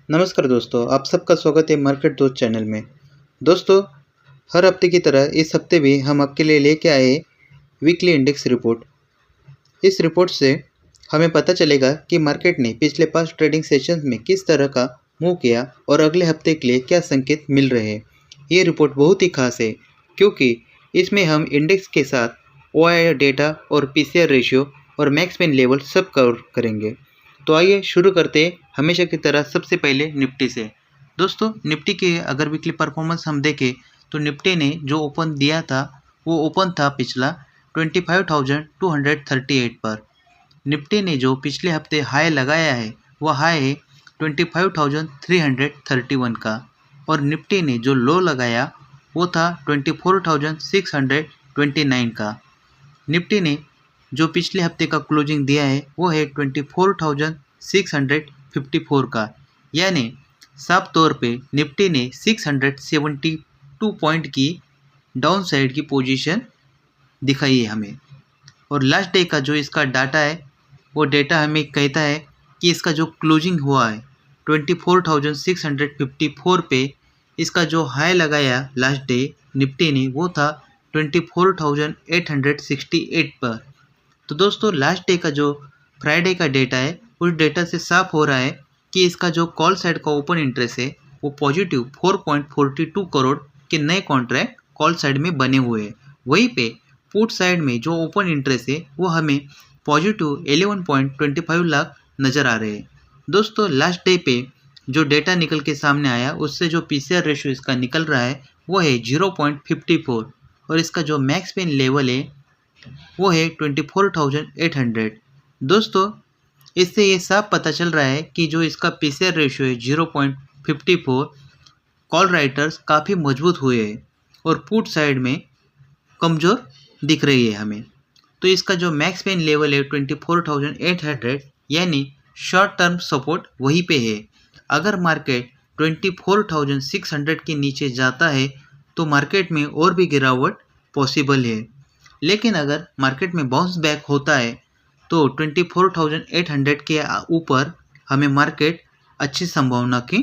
नमस्कार दोस्तों, आप सबका स्वागत है मार्केट दोस्त चैनल में। दोस्तों, हर हफ्ते की तरह इस हफ्ते भी हम आपके लिए लेके आए वीकली इंडेक्स रिपोर्ट। इस रिपोर्ट से हमें पता चलेगा कि मार्केट ने पिछले 5 ट्रेडिंग सेशंस में किस तरह का मूव किया और अगले हफ्ते के लिए क्या संकेत मिल रहे हैं। ये रिपोर्ट बहुत ही खास है क्योंकि इसमें हम इंडेक्स के साथ OIR डेटा और PCR रेशियो और मैक्स पेन लेवल सब कवर करेंगे। तो आइए शुरू करते हैं हमेशा की तरह सबसे पहले निफ्टी से। दोस्तों, निफ्टी के अगर वीकली परफॉर्मेंस हम देखें तो निफ्टी ने जो ओपन दिया था वो ओपन था पिछला 25,238 पर। निफ्टी ने जो पिछले हफ्ते हाई लगाया है वो हाई है 25,331 का और निफ्टी ने जो लो लगाया वो था 24,629 का। निफ्टी ने जो पिछले हफ्ते का क्लोजिंग दिया है वो है 24,654 का, यानी साफ तौर पे निफ्टी ने 672 पॉइंट की डाउन साइड की पोजीशन दिखाई है हमें। और लास्ट डे का जो इसका डाटा है वो डेटा हमें कहता है कि इसका जो क्लोजिंग हुआ है 24,654 पे, इसका जो हाई लगाया लास्ट डे निफ्टी ने वो था 24,868 पर। तो दोस्तों, लास्ट डे का जो फ्राइडे का डेटा है उस डेटा से साफ हो रहा है कि इसका जो कॉल साइड का ओपन इंटरेस्ट है वो पॉजिटिव 4.42 करोड़ के नए कॉन्ट्रैक्ट कॉल साइड में बने हुए हैं। वहीं पे पुट साइड में जो ओपन इंटरेस्ट है वो हमें पॉजिटिव 11.25 लाख नज़र आ रहे हैं। दोस्तों, लास्ट डे पे जो डेटा निकल के सामने आया उससे जो PCR रेशियो इसका निकल रहा है वो है 0.54 और इसका जो मैक्स पेन लेवल है वो है 24,800। दोस्तों, इससे ये साफ पता चल रहा है कि जो इसका PCR रेशियो है 0.54, कॉल राइटर्स काफ़ी मजबूत हुए हैं और पुट साइड में कमज़ोर दिख रही है हमें। तो इसका जो मैक्स पेन लेवल है 24,800, यानी शॉर्ट टर्म सपोर्ट वहीं पे है। अगर मार्केट 24,600 के नीचे जाता है तो मार्केट में और भी गिरावट पॉसिबल है, लेकिन अगर मार्केट में बाउंस बैक होता है तो 24,800 के ऊपर हमें मार्केट अच्छी संभावना की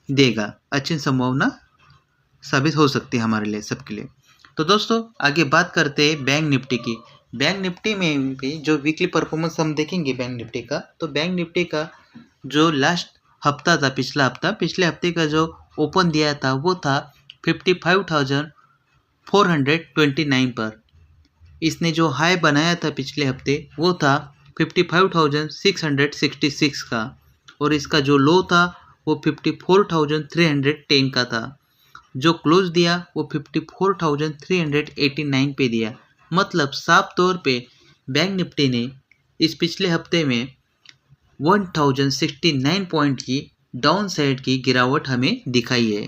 देगा, अच्छी संभावना साबित हो सकती है हमारे लिए, सबके लिए। तो दोस्तों, आगे बात करते हैं बैंक निफ्टी की। बैंक निफ्टी में भी जो वीकली परफॉर्मेंस हम देखेंगे बैंक निफ्टी का, तो बैंक निफ्टी का जो लास्ट हफ्ता था, पिछले हफ्ते का जो ओपन दिया था वो था 55,429 पर। इसने जो हाई बनाया था पिछले हफ्ते वो था 55,666 का और इसका जो लो था वो 54,310 का था। जो क्लोज दिया वो 54,389 पे दिया। मतलब साफ तौर पे बैंक निफ्टी ने इस पिछले हफ्ते में 1069 पॉइंट की डाउन साइड की गिरावट हमें दिखाई है।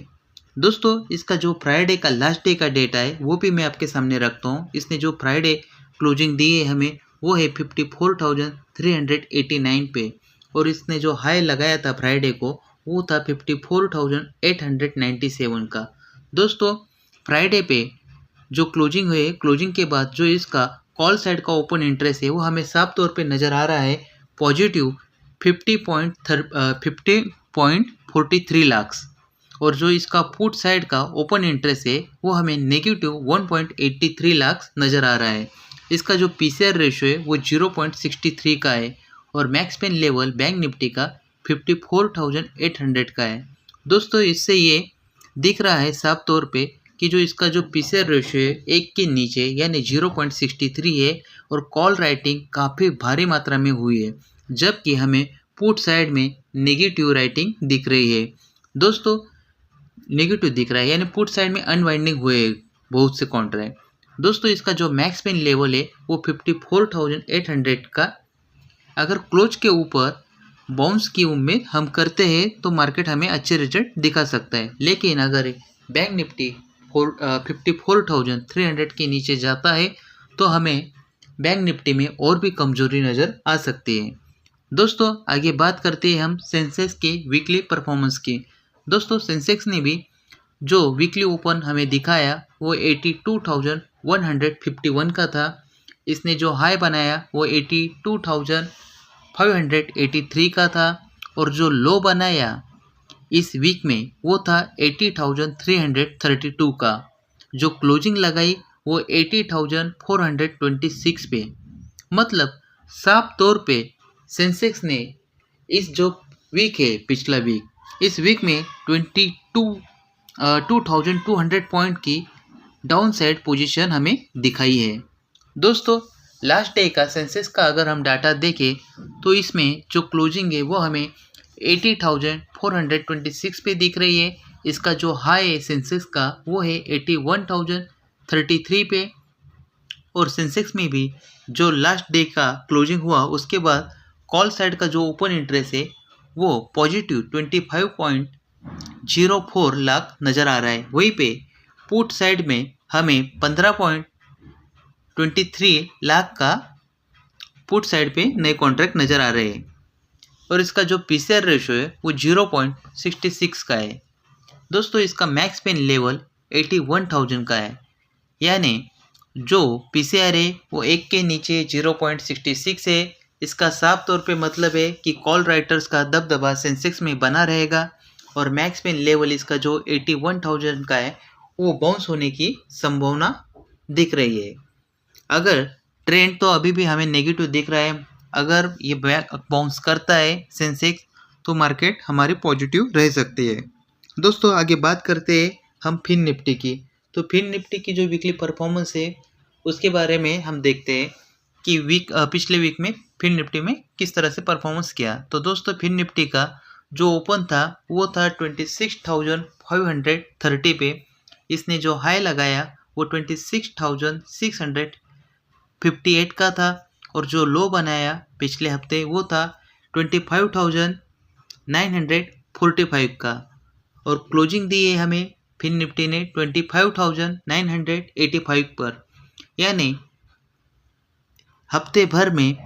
दोस्तों, इसका जो फ्राइडे का लास्ट डे का डेटा है वो भी मैं आपके सामने रखता हूँ। इसने जो फ्राइडे क्लोजिंग दी है हमें वो है 54,389 पे और इसने जो हाई लगाया था फ्राइडे को वो था 54,897 का। दोस्तों, फ्राइडे पे जो क्लोजिंग हुई, क्लोजिंग के बाद जो इसका कॉल साइड का ओपन इंटरेस्ट है वो हमें साफ तौर पे नज़र आ रहा है पॉजिटिव 50.43 लाख और जो इसका पुट साइड का ओपन इंटरेस्ट है वो हमें नेगेटिव 1.83 लाख नज़र आ रहा है। इसका जो PCR रेशियो है वो 0.63 का है और max pain level bank Nifty का 54,800 का है। दोस्तों, इससे ये दिख रहा है साफ तौर पे कि जो इसका जो PCR रेशियो है 1 के नीचे यानी 0.63 है और कॉल राइटिंग काफ़ी भारी मात्रा में हुई है, जबकि हमें पुट साइड में नेगेटिव राइटिंग दिख रही है। दोस्तों, नेगेटिव दिख रहा है यानी पुट साइड में अनवाइंडिंग हुए बहुत से कॉन्ट्रैक्ट। दोस्तों, इसका जो मैक्स पेन लेवल है वो 54,800 का अगर क्लोज के ऊपर बाउंस की उम्मीद हम करते हैं तो मार्केट हमें अच्छे रिजल्ट दिखा सकता है। लेकिन अगर बैंक निफ्टी 54,300 के नीचे जाता है तो हमें बैंक निफ्टी में और भी कमजोरी नज़र आ सकती है। दोस्तों, आगे बात करते हैं हम सेंसेक्स के वीकली परफॉर्मेंस की। दोस्तों, सेंसेक्स ने भी जो वीकली ओपन हमें दिखाया वो 82,151 का था। इसने जो हाई बनाया वो 82,583 का था और जो लो बनाया इस वीक में वो था 80,332 का। जो क्लोजिंग लगाई वो 80,426 पे। मतलब साफ तौर पे सेंसेक्स ने इस जो वीक है पिछला वीक, इस वीक में 2,200 पॉइंट की डाउन साइड पोजिशन हमें दिखाई है। दोस्तों लास्ट डे का सेंसेक्स का अगर हम डाटा देखें तो इसमें जो क्लोजिंग है वो हमें 80,426 पे दिख रही है। इसका जो हाई है सेंसेक्स का वो है 81,033 पे। और सेंसेक्स में भी जो लास्ट डे का क्लोजिंग हुआ उसके बाद कॉल साइड का जो ओपन इंटरेस्ट है वो पॉजिटिव 25.04 लाख नज़र आ रहा है। वहीं पे पुट साइड में हमें 15.23 लाख का पुट साइड पे नए कॉन्ट्रैक्ट नज़र आ रहे हैं। और इसका जो पीसीआर रेशियो है वो 0.66 का है। दोस्तों इसका मैक्स पेन लेवल 81,000 का है, यानी जो पीसीआर है वो 1 के नीचे 0.66 है। इसका साफ तौर पे मतलब है कि कॉल राइटर्स का दबदबा सेंसेक्स में बना रहेगा और मैक्स पेन लेवल इसका जो 81,000 का है वो बाउंस होने की संभावना दिख रही है। अगर ट्रेंड तो अभी भी हमें नेगेटिव दिख रहा है, अगर ये बाउंस करता है सेंसेक्स तो मार्केट हमारी पॉजिटिव रह सकती है। दोस्तों आगे बात करते हैं हम फिन निफ्टी की। तो फिन निफ्टी की जो वीकली परफॉर्मेंस है उसके बारे में हम देखते हैं कि पिछले वीक में फिन निफ्टी में किस तरह से परफॉर्मेंस किया। तो दोस्तों फिन निफ्टी का जो ओपन था वो था 26,530 पे। इसने जो हाई लगाया वो 26,658 का था और जो लो बनाया पिछले हफ्ते वो था 25,945 का। और क्लोजिंग दी है हमें फिन निफ्टी ने 25,985 पर, यानी हफ्ते भर में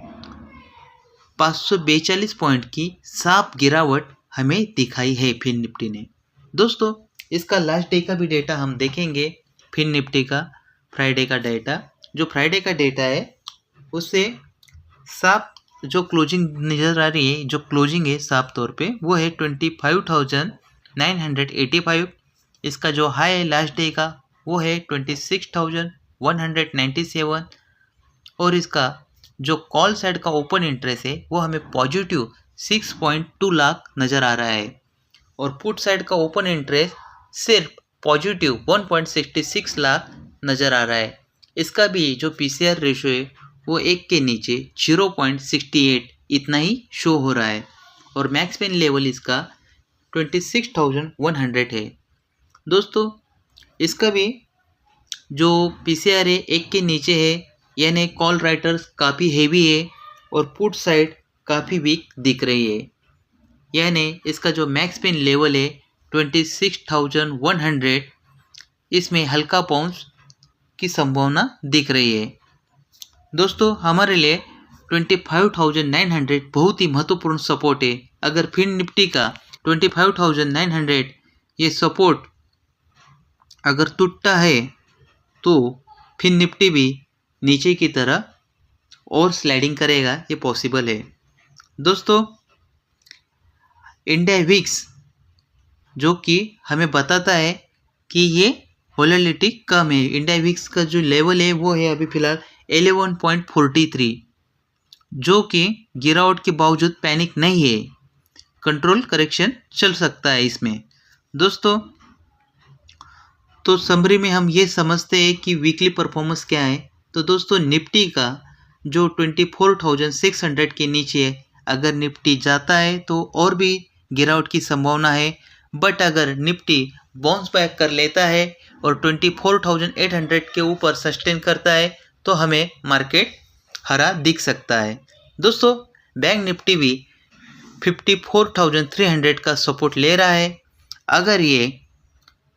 542 पॉइंट की साफ गिरावट हमें दिखाई है फिन निफ्टी ने। दोस्तों इसका लास्ट डे का भी डेटा हम देखेंगे। फिन निफ्टी का फ्राइडे का डेटा, जो फ्राइडे का डेटा है उससे साफ जो क्लोजिंग नज़र आ रही है, जो क्लोजिंग है साफ तौर पे वो है 25,985। इसका जो हाई है लास्ट डे का वो है 26,197। और इसका जो कॉल साइड का ओपन इंटरेस्ट है वो हमें पॉजिटिव 6.2 लाख नज़र आ रहा है और पुट साइड का ओपन इंटरेस्ट सिर्फ पॉजिटिव 1.66 लाख नज़र आ रहा है। इसका भी जो पीसीआर रेशियो है वो 1 के नीचे 0.68 इतना ही शो हो रहा है और मैक्स पेन लेवल इसका 26,100 है। दोस्तों इसका भी जो पीसीआर है 1 के नीचे है, यानी कॉल राइटर्स काफ़ी हेवी है और पुट साइड काफ़ी वीक दिख रही है, यानी इसका जो मैक्स पेन लेवल है 26,100, इसमें हल्का बाउंस की संभावना दिख रही है। दोस्तों हमारे लिए 25,900 बहुत ही महत्वपूर्ण सपोर्ट है। अगर फिन निफ्टी का 25,900 ये सपोर्ट अगर टूटता है तो फिन निफ्टी भी नीचे की तरह और स्लाइडिंग करेगा, ये पॉसिबल है। दोस्तों इंडिया विक्स जो कि हमें बताता है कि ये वोलेटिलिटी कम है। इंडिया विक्स का जो लेवल है वो है अभी फ़िलहाल 11.43, जो कि गिरावट के बावजूद पैनिक नहीं है, कंट्रोल करेक्शन चल सकता है इसमें। दोस्तों तो समरी में हम ये समझते हैं कि वीकली परफॉर्मेंस क्या है। तो दोस्तों निफ्टी का जो 24,600 के नीचे है, अगर निफ्टी जाता है तो और भी गिरावट की संभावना है, बट अगर निफ्टी बाउंस बैक कर लेता है और 24,800 के ऊपर सस्टेन करता है तो हमें मार्केट हरा दिख सकता है। दोस्तों बैंक निफ्टी भी 54,300 का सपोर्ट ले रहा है। अगर ये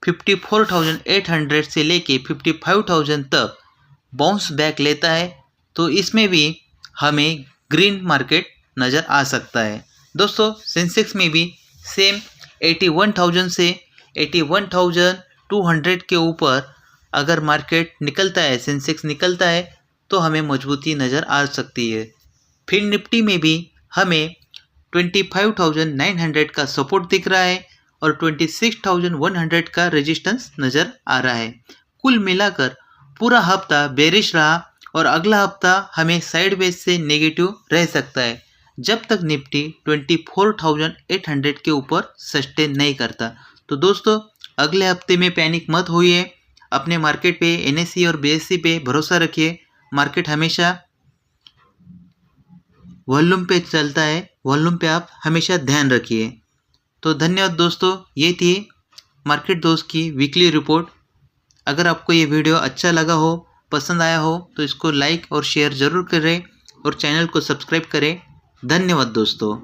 54,800 से लेके 55,000 तक बाउंस बैक लेता है तो इसमें भी हमें ग्रीन मार्केट नज़र आ सकता है। दोस्तों सेंसेक्स में भी सेम 81,000 से 81,200 के ऊपर अगर मार्केट निकलता है, सेंसेक्स निकलता है तो हमें मजबूती नज़र आ सकती है। फिर निफ्टी में भी हमें 25,900 का सपोर्ट दिख रहा है और 26,100 का रेजिस्टेंस नज़र आ रहा है। कुल मिलाकर पूरा हफ्ता बेरिश रहा और अगला हफ्ता हमें साइडवेज से नेगेटिव रह सकता है जब तक निफ्टी 24,800 के ऊपर सस्टेन नहीं करता। तो दोस्तों अगले हफ्ते में पैनिक मत होइए, अपने मार्केट पे एनएसई और बीएसई पे भरोसा रखिए। मार्केट हमेशा वॉल्यूम पे चलता है, वॉल्यूम पे आप हमेशा ध्यान रखिए। तो धन्यवाद दोस्तों, ये थी मार्केट दोस्त की वीकली रिपोर्ट। अगर आपको ये वीडियो अच्छा लगा हो, पसंद आया हो तो इसको लाइक और शेयर ज़रूर करें और चैनल को सब्सक्राइब करें। धन्यवाद दोस्तों।